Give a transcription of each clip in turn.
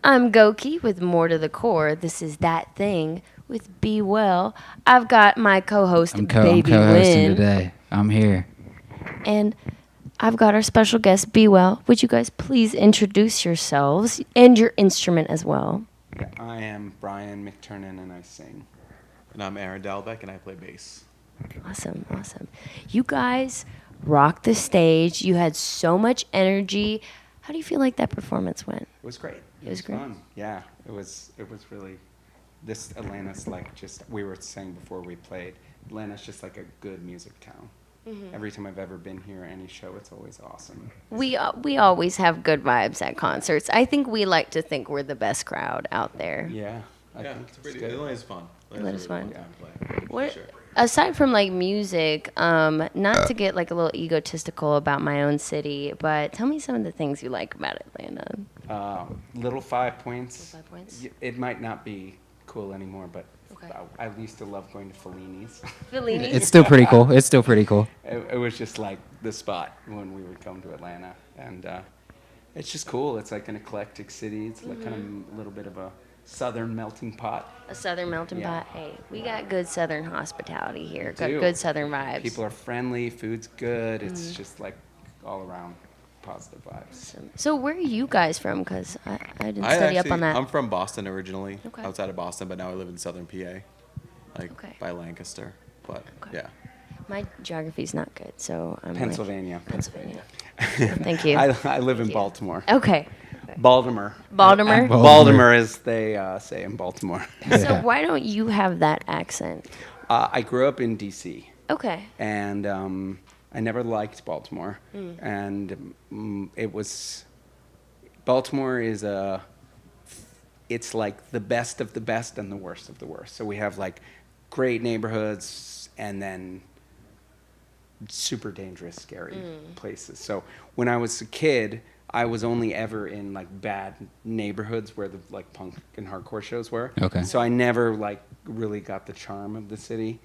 I'm Goeke with More to the Core. This is That Thing with Be Well. I've got my co-host, I'm Baby co-hosting Win. today. I'm here. And I've got our special guest, Be Well. Would you guys please introduce yourselves and your instrument as well? Yeah, I am Brian McTurnan and I sing. And I'm Aaron Dalbeck and I play bass. Awesome, awesome. You guys rocked the stage. You had so much energy. How do you feel like that performance went? It was great. It was great? Fun. Yeah, it was really. This Atlanta's like just, we were saying before we played, Atlanta's just like a good music town. Mm-hmm. Every time I've ever been here, any show, it's always awesome. We always have good vibes at concerts. I think we like to think we're the best crowd out there. Yeah, I think it's it's pretty. good. Atlanta's fun. Atlanta's fun. Time to play, What, for sure. aside from like music, not to get like a little egotistical about my own city, but tell me some of the things you like about Atlanta. Little 5 Points. Little 5 Points? It might not be cool anymore, but Okay. I used to love going to Fellini's. Fellini? It's still pretty cool. It was just like the spot when we would come to Atlanta, and it's just cool. It's like an eclectic city. It's like kind of a little bit of a southern melting pot. A southern melting Yeah. pot. Hey, we got good southern hospitality here. Got do. good southern vibes. People are friendly. Food's good. It's just like all around positive vibes. So where are you guys from? Because I didn't study up on that. I'm from Boston originally, Okay. outside of Boston, but now I live in southern PA, like Okay. by Lancaster. But Okay. yeah. My geography's not good, so I'm Pennsylvania. Like, Pennsylvania. Thank you. I live in you. Baltimore. Okay. Baltimore. Baltimore. Baltimore, as they say in Baltimore. So why don't you have that accent? I grew up in D.C. Okay. and I never liked Baltimore. And Baltimore is it's like the best of the best and the worst of the worst. So we have like great neighborhoods and then super dangerous, scary places. So when I was a kid, I was only ever in like bad neighborhoods where the like punk and hardcore shows were. Okay. So I never like really got the charm of the city.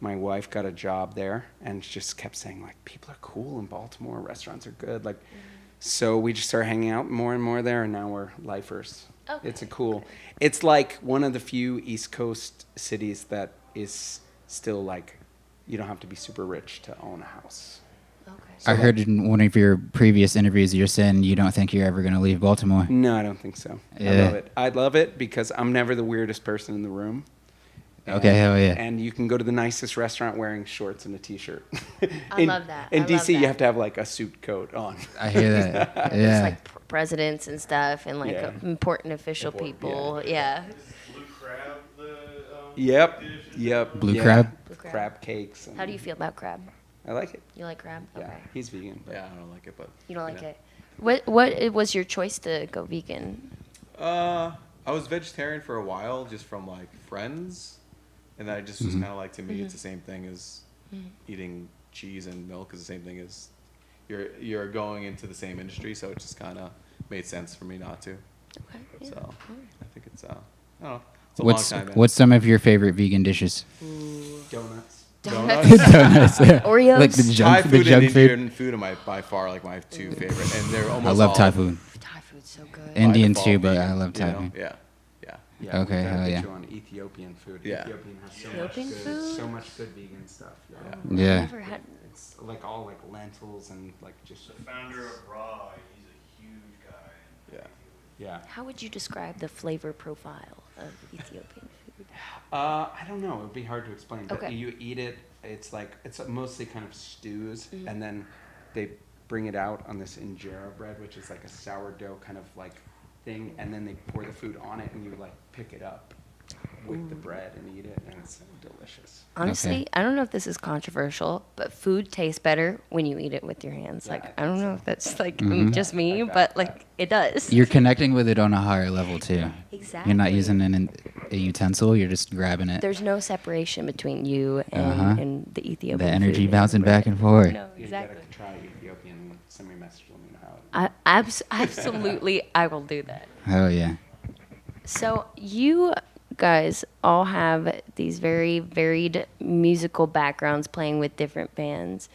My wife got a job there and just kept saying like people are cool in Baltimore, restaurants are good. Like, so we just started hanging out more and more there, and now we're lifers. Okay. It's like one of the few East Coast cities that is still like, you don't have to be super rich to own a house. Okay. I heard in one of your previous interviews you're saying you don't think you're ever going to leave Baltimore. No, I don't think so. Yeah. I love it. I love it because I'm never the weirdest person in the room. Okay, hell yeah. And you can go to the nicest restaurant wearing shorts and a t-shirt. I love that. In I DC, love you that. have to have like a suit coat on. I hear that. It's Yeah. like presidents and stuff and like Yeah. important official people. Yeah. Blue crab, Yep. dish? Yep. Blue yeah. crab? Blue crab. Crab cakes. And How do you feel about crab? I like it. You like crab? Yeah. Okay. He's vegan. But Yeah, I don't like it, but You don't like yeah. it. What was your choice to go vegan? I was vegetarian for a while, just from like friends, and then I just was kind of like, to me, it's the same thing as eating cheese and milk is the same thing as you're going into the same industry, so it just kind of made sense for me not to. Okay. Yeah. So I think it's I don't know. It's a long time. Man. What's some of your favorite vegan dishes? Donuts. Donuts? Donuts. Yeah. Oreos? Like the Thai junk, food the junk and food. Indian food are by far like my two favorite, and they're almost I love all Thai food. Thai food's so good. by Indian default too, but vegan, I love you Thai know? food. Yeah, yeah. Yeah. Okay, we gotta hell get yeah. you on Ethiopian food. Yeah. Ethiopian has so Ethiopian much food? good, so much good vegan stuff. Yeah. Yeah. I've never had. It's like all like lentils and like just The founder of Raw, he's a huge guy. Yeah. yeah. How would you describe the flavor profile of Ethiopian food? I don't know. It would be hard to explain. But Okay. you eat it. It's like it's mostly kind of stews, and then they bring it out on this injera bread, which is like a sourdough kind of like thing, and then they pour the food on it, and you like pick it up with the bread and eat it, and it's delicious. Honestly, Okay. I don't know if this is controversial, but food tastes better when you eat it with your hands. Yeah, Like, I I don't think know so. if that's like Mhm. just me, I back but that. like it does. You're connecting with it on a higher level too. Exactly. You're not using a utensil. You're just grabbing it. There's no separation between you and, Uh-huh. and the Ethiopian The energy food. bouncing back and forth. No, You exactly. gotta try Ethiopian. Send me a message. Let me know how. Absolutely, I will do that. Hell yeah. So you guys all have these very varied musical backgrounds playing with different bands.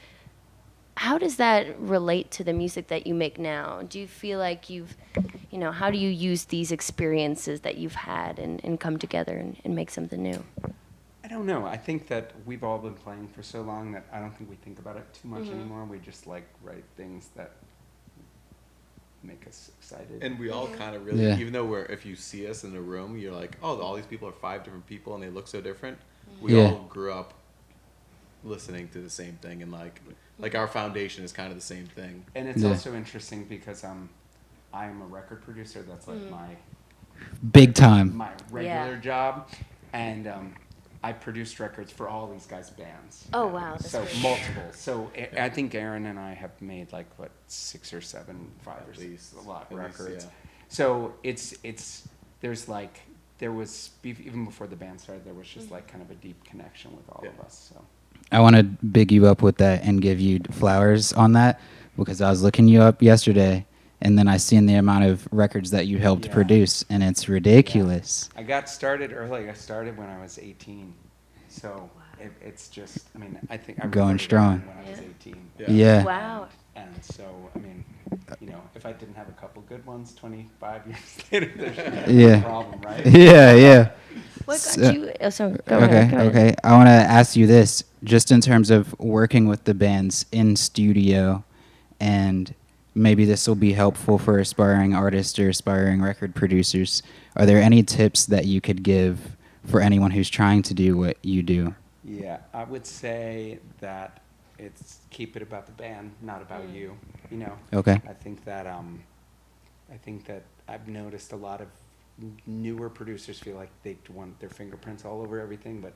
how does that relate to the music that you make now? Do you feel like how do you use these experiences that you've had and come together and make something new? I don't know. I think that we've all been playing for so long that I don't think we think about it too much anymore. We just like write things that make us excited. And we all kind of really, Yeah. even though if you see us in a room, you're like, oh, all these people are 5 different people and they look so different. We Yeah. all grew up listening to the same thing, and like our foundation is kind of the same thing. And it's Yeah. also interesting because I am a record producer. That's like Big time. my regular job, and I produced records for all these guys' bands. Oh, wow, that's So great. multiple. So I think Aaron and I have made like 6 or 7, 5 or 6, least. a lot At least, records. yeah. So there was even before the band started, there was just like kind of a deep connection with all of Yeah. us. So I want to big you up with that and give you flowers on that, because I was looking you up yesterday, and then I seen the amount of records that you helped Yeah. produce, and it's ridiculous. I got started early. I started when I was 18. So it's just, I mean, I think I Going recorded strong. when I was 18. Yeah. Yeah. Wow. And so, I mean, if I didn't have a couple good ones 25 years later, there's Yeah. no problem, right? Yeah, yeah. What So- got you? Oh, sorry. Go Okay, ahead. Go ahead. okay. I want to ask you this, just in terms of working with the bands in studio, and maybe this will be helpful for aspiring artists or aspiring record producers. Are there any tips that you could give for anyone who's trying to do what you do? Yeah, I would say that it's keep it about the band, not about you. Okay. I think that I've noticed a lot of newer producers feel like they want their fingerprints all over everything, but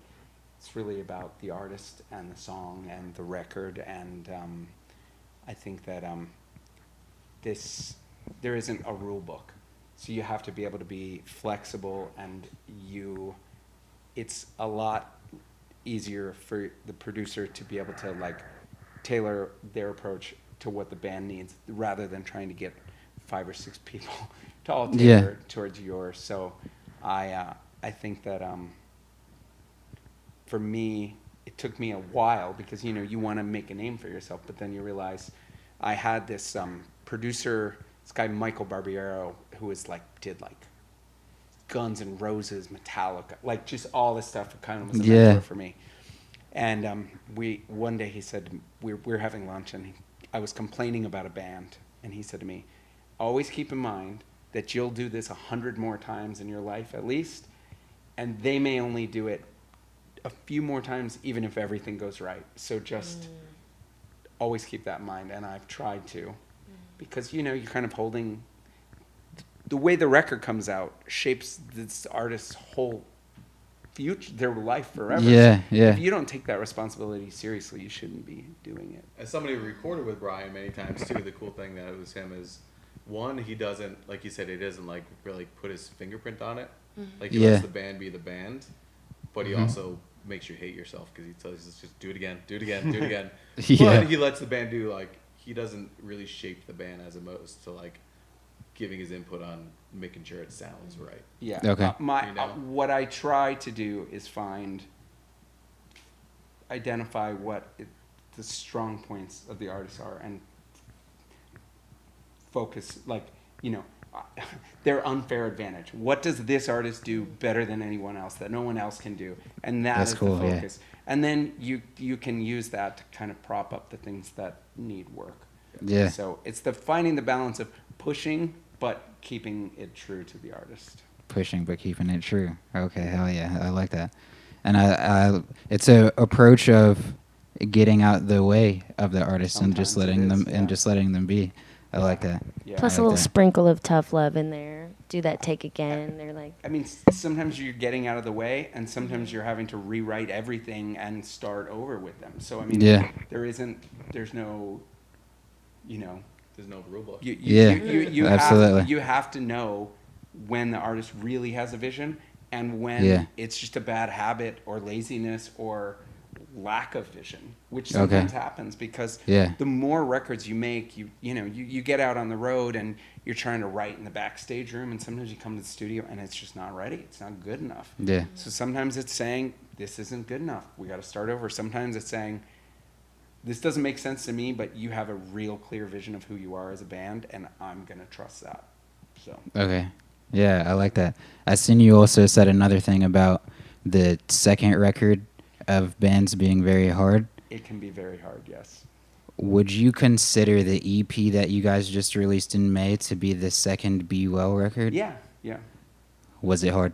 it's really about the artist and the song and the record. And I think that there isn't a rule book, so you have to be able to be flexible, and it's a lot easier for the producer to be able to like tailor their approach to what the band needs rather than trying to get 5 or 6 people to all tailor towards yours. So I think that for me, it took me a while because you want to make a name for yourself, but then you realize I had this producer, this guy Michael Barbiero, who did Guns N' Roses, Metallica, like just all this stuff. Kind of was a mentor for me. And one day he said, we were having lunch, and I was complaining about a band, and he said to me, always keep in mind that you'll do this 100 more times in your life at least, and they may only do it a few more times even if everything goes right. So just always keep that in mind, and I've tried to, because you're kind of holding the way the record comes out shapes this artist's whole future, their life forever. Yeah, So yeah. if you don't take that responsibility seriously, you shouldn't be doing it. As somebody who recorded with Brian many times too, the cool thing that it was him is, one, he doesn't, like you said, he doesn't like really put his fingerprint on it. Like he lets the band be the band, but he also makes you hate yourself because he tells you just do it again, do it again, do it again. Yeah. But he lets the band do he doesn't really shape the band as opposed to giving his input on making sure it sounds right. Yeah. Okay. What I try to do is identify what the strong points of the artist are, and focus their unfair advantage. What does this artist do better than anyone else that no one else can do? And that's cool, the yeah. focus. And then you can use that to kind of prop up the things that need work. Yeah. So it's finding the balance of pushing but keeping it true to the artist. Pushing but keeping it true. Okay, hell yeah, I like that. And I it's a approach of getting out the way of the artist and just Sometimes it letting is, them yeah. be. I like that. Yeah. Plus I a like little that. sprinkle of tough love in there. Do that take again. They're like, I mean, sometimes you're getting out of the way, and sometimes you're having to rewrite everything and start over with them. So I mean, Yeah. there's no, There's no rule book. you Absolutely. have to know when the artist really has a vision and when Yeah. it's just a bad habit or laziness or lack of vision, which Okay. sometimes happens because Yeah. the more records you make, you get out on the road and you're trying to write in the backstage room, and sometimes you come to the studio and it's just not ready. It's not good enough. Yeah. So sometimes it's saying, this isn't good enough. We got to start over. Sometimes it's saying, this doesn't make sense to me, but you have a real clear vision of who you are as a band, and I'm going to trust that. So. Okay. Yeah, I like that. I seen you also said another thing about the second record of bands being very hard. It can be very hard, yes. Would you consider the EP that you guys just released in May to be the second Be Well record? Yeah, yeah. Was it hard?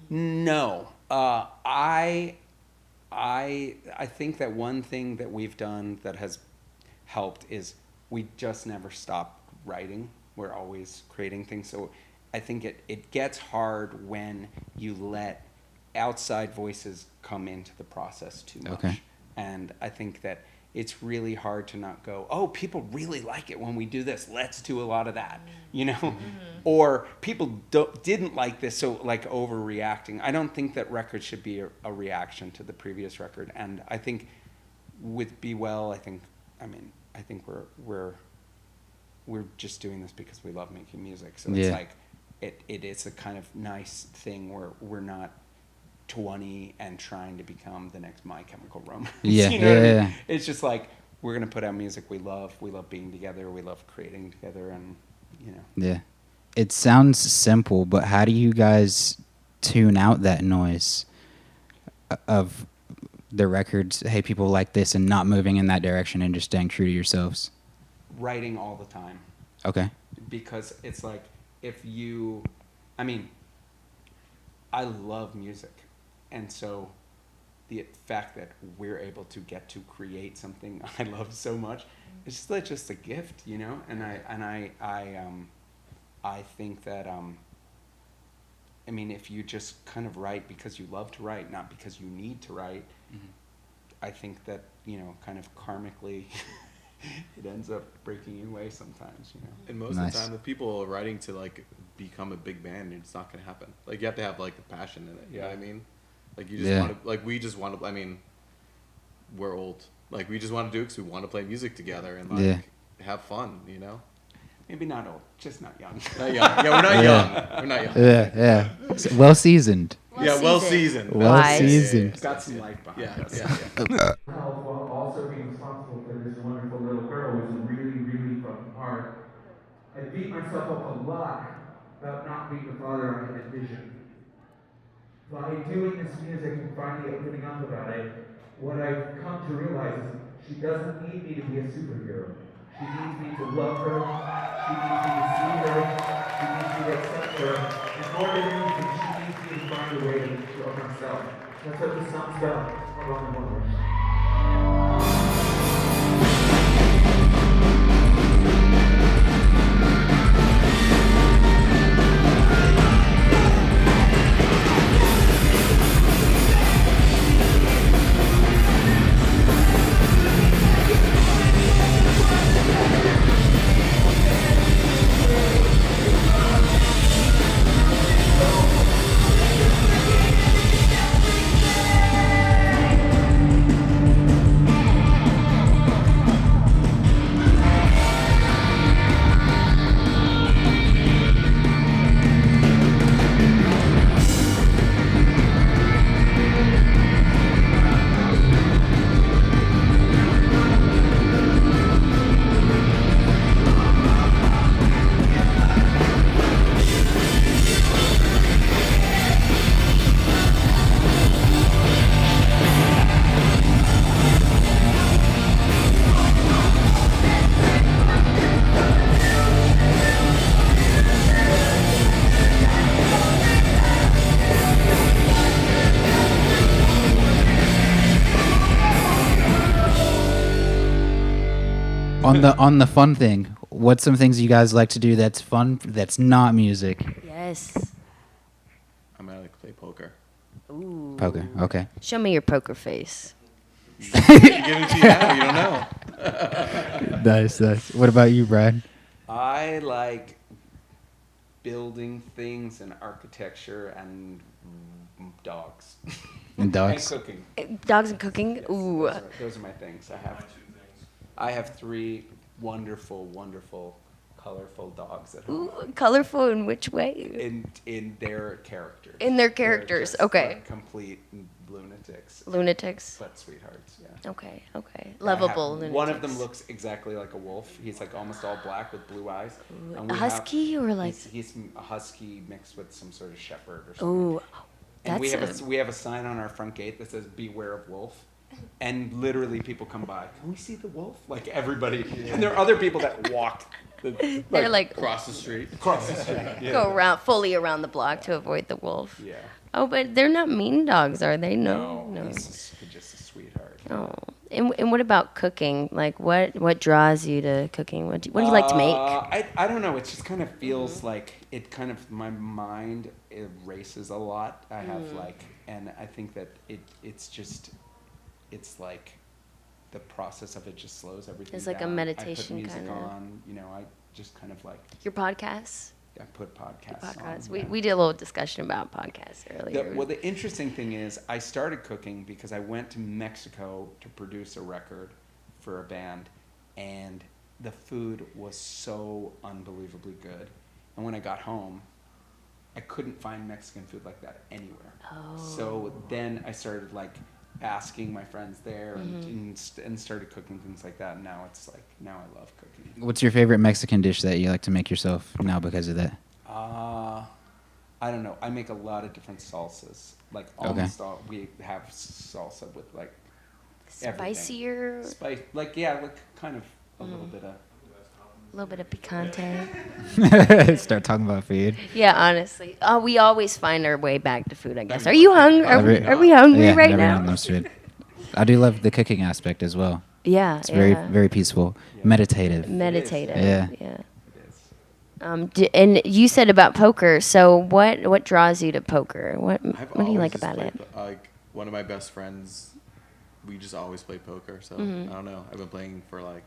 No. I think that one thing that we've done that has helped is we just never stop writing. We're always creating things. So I think it gets hard when you let outside voices come into the process too much. Okay. And I think that it's really hard to not go, oh, people really like it when we do this. Let's do a lot of that, you know? Mm-hmm. Or people didn't like this, so like overreacting. I don't think that records should be a reaction to the previous record. And I think with Be Well, I think we're just doing this because we love making music. So it's like it is a kind of nice thing where we're not 20 and trying to become the next My Chemical Romance. Yeah, you know what I mean? yeah. It's just like we're gonna put out music we love being together, we love creating together, and you know. Yeah. It sounds simple, but how do you guys tune out that noise of the records, hey, people like this, and not moving in that direction and just staying true to yourselves? Writing all the time. Okay. Because it's like I love music. And so the fact that we're able to get to create something I love so much, it's just a gift, you know? And I think that if you just kind of write because you love to write, not because you need to write, mm-hmm. I think that, kind of karmically it ends up breaking you away sometimes, you know. And most of the time, the people are writing to like become a big band, it's not gonna happen. Like you have to have like the passion in it. You know what I mean? Like you just want to, like we just want to. I mean, we're old. Like we just want to do it because we want to play music together and like have fun. You know? Maybe not old, just not young. Not young. Yeah, we're not young. We're not young. Yeah. Well seasoned. Well seasoned. Well seasoned. Got some life behind us. Yeah. While also being responsible for this wonderful little girl was really, really fucking hard. I beat myself up a lot about not being the father I had envisioned. By doing this music and finally opening up about it, what I've come to realize is she doesn't need me to be a superhero. She needs me to love her. She needs me to see her. She needs me to accept her. And more than anything, she needs me to find a way to love myself. That's what this song's about. Hold on one more. On the fun thing, what's some things you guys like to do that's fun, that's not music? Yes. I might like to play poker. Ooh. Poker, okay. Show me your poker face. Give it to you now. You don't know. Nice. What about you, Brad? I like building things and architecture and dogs. And dogs? And cooking. Dogs and cooking? Yes, Ooh. those are my things. I have 3 wonderful colorful dogs at home. Ooh, colorful in which way? In their characters. In their They're characters, just, okay. like, complete lunatics. Lunatics. But sweethearts, yeah. Okay. I Lovable have- lunatics. One of them looks exactly like a wolf. He's like almost all black with blue eyes. And A we husky or like? He's a husky mixed with some sort of shepherd or something. Ooh, And that's we have a sign on our front gate that says "Beware of wolf," and literally people come by. Can we see the wolf? Like everybody, and there are other people that walk. they're like Across the street. across the street. Yeah. go around fully around the block to avoid the wolf. Yeah. Oh, but they're not mean dogs, are they? No. He's just a sweetheart. Oh, and what about cooking? Like, what draws you to cooking? What do you like to make? I don't know. It just kind of feels like it kind of my mind it races a lot. I have like, and I think that it's like the process of it just slows everything. It's like a down. meditation I put music kinda. on. I just kind of like Your podcasts? I put podcasts. Podcasts. On, We yeah. we did a little discussion about podcasts earlier. The interesting thing is, I started cooking because I went to Mexico to produce a record for a band, and the food was so unbelievably good. And when I got home, I couldn't find Mexican food like that anywhere. Oh. So then I started like asking my friends there and started cooking things like that. And now it's like, now I love cooking. What's your favorite Mexican dish that you like to make yourself now because of that? I don't know. I make a lot of different salsas. Like Okay. almost all, we have salsa with like everything. Spicier, Spice, like kind of a little bit of. a little bit of picante. Start talking about food. Yeah, honestly. We always find our way back to food, I guess. Are mean, you hungry? Are we hungry Yeah, right everyone now? loves food. I do love the cooking aspect as well. Yeah, It's very, yeah. very peaceful, Yeah. meditative. Meditative. Yeah. Yeah. It is. And you said about poker. So what draws you to poker? What I've do you always like just about played it? Like one of my best friends, we just always play poker. So Mm-hmm. I don't know. I've been playing for like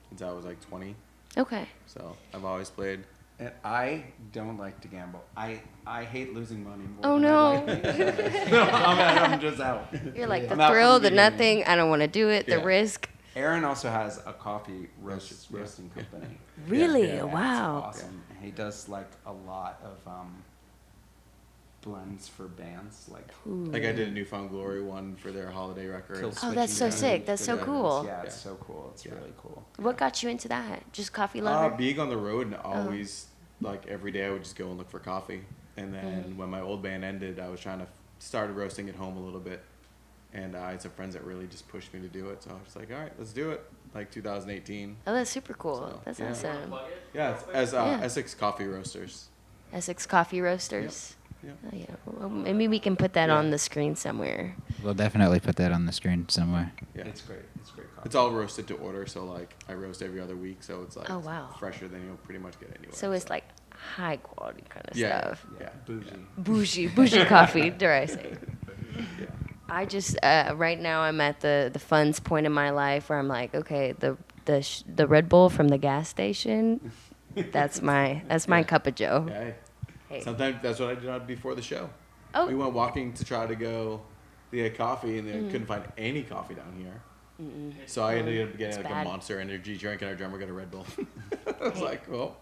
since I was like 20. Okay. So I've always played. And I don't like to gamble. I hate losing money more. Oh, than no. I like making money. I'm just out. You're like the I'm out from thrill, the beginning. nothing. I don't want to do it. The Yeah. risk. Aaron also has a coffee roasting company. Really? yeah, Wow. It's awesome. He does like a lot of blends for bands, like Like I did a Newfound Glory one for their holiday record. Kill Oh, that's so switching sick. bands, That's so good cool. bands. Yeah, it's Yeah. so cool. It's really cool. What got you into that? Just coffee lover? Being on the road and always like every day I would just go and look for coffee. And then when my old band ended, I was trying to start roasting at home a little bit. And I had some friends that really just pushed me to do it. So I was just like, all right, let's do it. Like 2018. Oh, that's super cool. So, That's yeah. awesome. Yeah, it's as Yeah. Essex Coffee Roasters. Essex Coffee Roasters. Yeah. Oh, yeah. Well, maybe we can put that Yeah. on the screen somewhere. We'll definitely put that on the screen somewhere. Yeah. It's great. It's great coffee. It's all roasted to order, so like I roast every other week, so it's like Oh, wow. fresher than you'll pretty much get anywhere. So it's like high quality kind of Yeah. stuff. Yeah, bougie. Bougie coffee, dare I say. Yeah. I just right now I'm at the funds point in my life where I'm like, okay, the Red Bull from the gas station, that's my cup of Joe. Yeah. Hey. Hey. Sometimes that's what I did before the show. Oh. We went walking to try to go get coffee, and then couldn't find any coffee down here. So I ended up getting It's like bad. a Monster Energy drink, and our drummer got a Red Bull. I was like, well,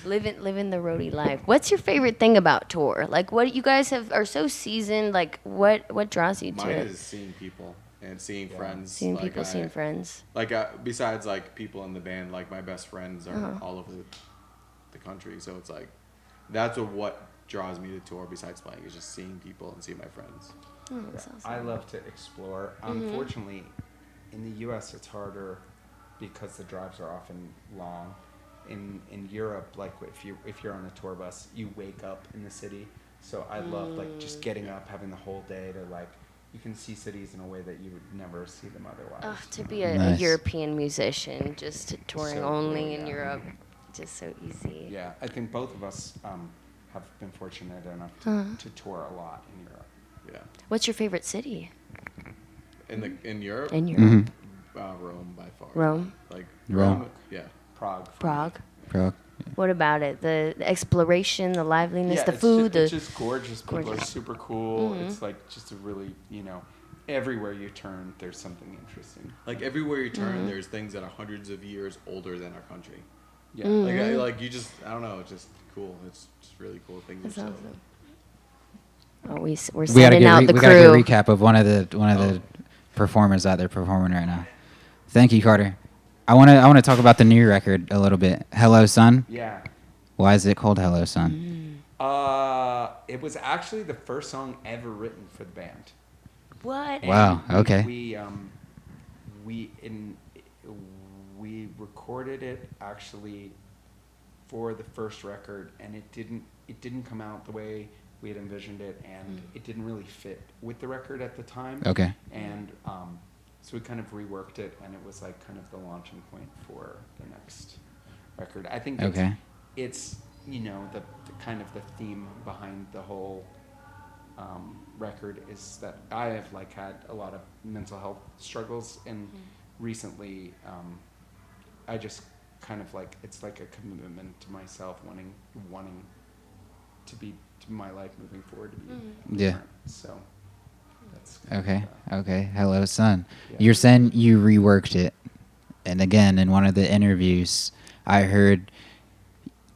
Living the roadie life. What's your favorite thing about tour? Like, what you guys are so seasoned. Like, what draws you to mine it? is seeing people and seeing friends. Seeing Like, people, seeing friends. Like besides like people in the band, like my best friends are all over the country. So it's like that's what draws me to tour. Besides playing, is just seeing people and seeing my friends. Oh, that's awesome. I love to explore. Unfortunately, in the U.S. it's harder because the drives are often long. In Europe, like if you're on a tour bus, you wake up in the city. So I love like just getting up, having the whole day to like you can see cities in a way that you would never see them otherwise. Ugh, to be a Nice. European musician, just touring So only cool, in yeah. Europe, just so easy. Yeah, I think both of us have been fortunate enough to tour a lot in Europe. Yeah. What's your favorite city In Europe, in Europe? Rome by far. Rome, Like Rome. Yeah. Prague. Prague. Prague. What about it? The exploration, the liveliness, Yeah, the it's food. It's just gorgeous. People are Gorgeous. super cool. It's like just a really, everywhere you turn, there's something interesting. Like everywhere you turn, there's things that are hundreds of years older than our country. Yeah. Like you just, I don't know, it's just cool. It's just really cool thing. That's yourself. awesome. Oh, we're We gotta sending out the we gotta get a crew. recap of one of the performers out there performing right now. Thank you, Carter. I wanna talk about the new record a little bit. Hello, Sun. Yeah. Why is it called Hello, Sun? It was actually the first song ever written for the band. What? Wow. And Okay. We recorded it actually for the first record, and it didn't come out the way we had envisioned it, and it didn't really fit with the record at the time. Okay. And so we kind of reworked it, and it was like kind of the launching point for the next record. I think Okay. it's you know the kind of the theme behind the whole record is that I have like had a lot of mental health struggles, and recently I just kind of like it's like a commitment to myself, wanting to be to my life moving forward to be Yeah. different. So that's kind Okay. of, Okay. Hello, Sun. Yeah. You're saying you reworked it, and again, in one of the interviews, I heard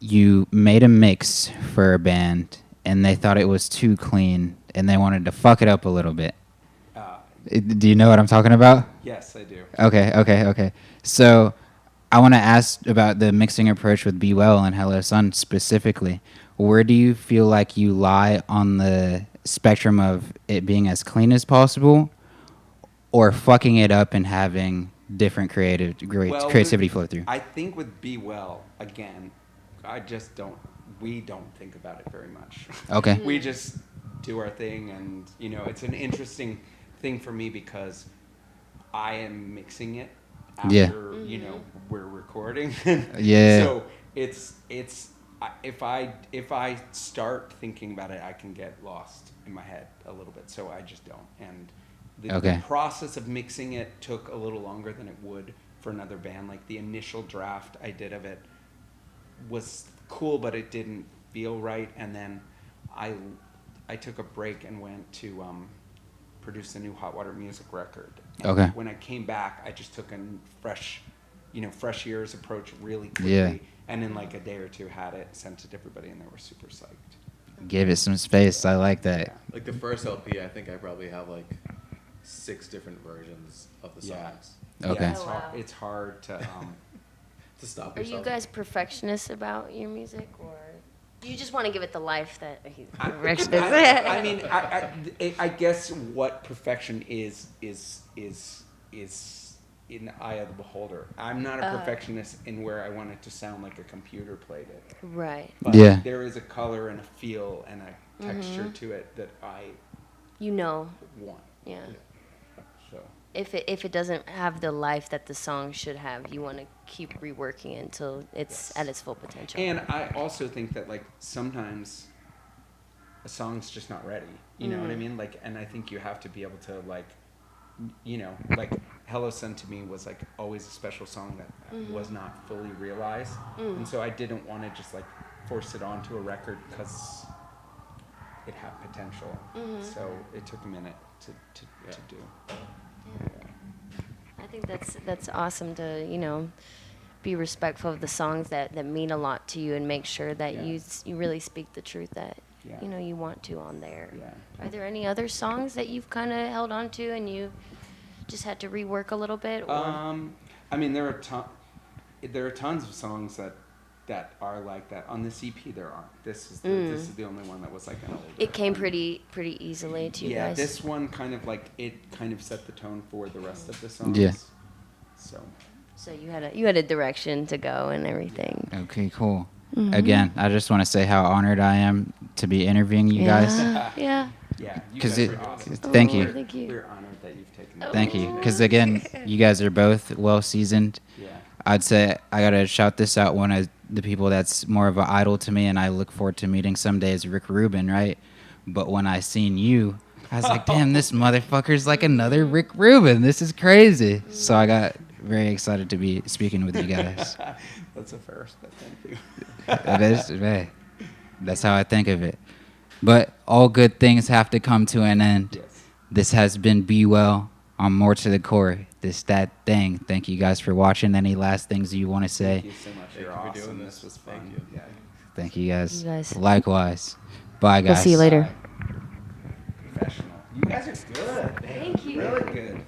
you made a mix for a band, and they thought it was too clean, and they wanted to fuck it up a little bit. Do you know what I'm talking about? yes, I do. Okay. So I want to ask about the mixing approach with Be Well and Hello Sun specifically. Where do you feel like you lie on the spectrum of it being as clean as possible, or fucking it up and having different creativity flow through? I think with Be Well, again, we don't think about it very much. Okay. We just do our thing, and it's an interesting thing for me because I am mixing it after we're recording. Yeah. So it's if I start thinking about it, I can get lost in my head a little bit. So I just don't. And the process of mixing it took a little longer than it would for another band. Like the initial draft I did of it was cool, but it didn't feel right. And then I took a break and went to produce the new Hot Water Music record. And Okay. when I came back, I just took a fresh ears approach really quickly. Yeah. And in like a day or two had it, sent it to everybody, and they were super psyched. Give it some space. I like that. Yeah. Like the first LP, I think I probably have like 6 different versions of the Yeah. songs. Okay. Yeah, Oh, wow. it's hard to To stop Are you yourself. guys perfectionists about your music, or do you just want to give it the life that he's I perfectionist? mean, I guess what perfection is in the eye of the beholder. I'm not a perfectionist in where I want it to sound like a computer played it. Right. But Yeah. there is a color and a feel and a texture to it that I want. Yeah. So If it doesn't have the life that the song should have, you want to keep reworking it until it's at its full potential. And I also think that like sometimes a song's just not ready. You know what I mean? Like, and I think you have to be able to like Hello Sun to me was like always a special song that was not fully realized. And so I didn't want to just like force it onto a record because it had potential. So it took a minute to do. I think that's awesome to be respectful of the songs that mean a lot to you and make sure that you really speak the truth that you want to on there. Yeah. Are there any other songs that you've kind of held on to and you just had to rework a little bit? Or? I mean, there are tons of songs that are like that. On this EP, there aren't. This is the only one that was like an older. It came pretty easily to you guys. Yeah, this one kind of set the tone for the rest of the songs. Yeah. So you had a direction to go and everything. Okay, cool. Again, I just want to say how honored I am to be interviewing you guys. Yeah. Yeah, you 'Cause guys it- are awesome. Thank Oh, you. Thank you. We're honored that you've taken the Thank you. time. Because again, you guys are both well seasoned. Yeah. I'd say I gotta shout this out. One of the people that's more of an idol to me, and I look forward to meeting someday is Rick Rubin, right? But when I seen you, I was like, damn, this motherfucker's like another Rick Rubin. This is crazy. So I got very excited to be speaking with you guys. That's a first, but thank you. It is, man. That's how I think of it. But all good things have to come to an end. Yes. This has been Be Well on More to the Core. this, that thing. Thank you guys for watching. Any last things you want to say? Thank you so much. Thank You're you for awesome. doing This this. was Thank fun. you. Yeah. Thank you guys. You guys. Likewise. Bye, guys. We'll see you later. Professional. You guys are good. Thank you. Really good.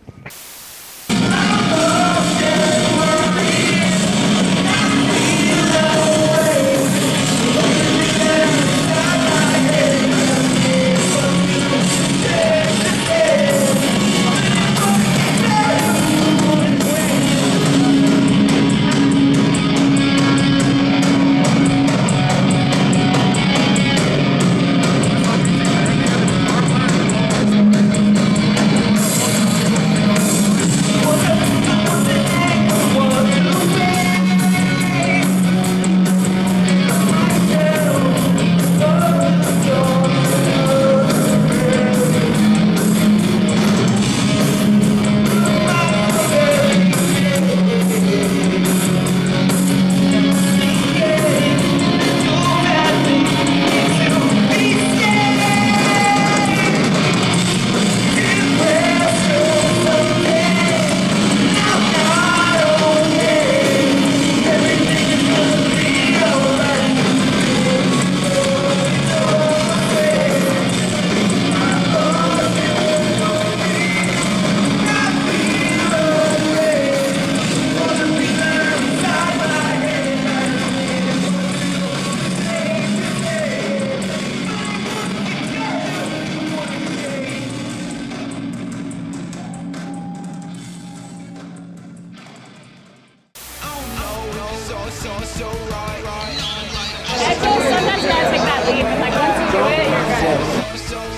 Sometimes you gotta take that leap, and like once you do it, you're good.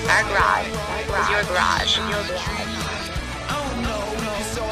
Our garage is your garage. Your garage. Oh no, so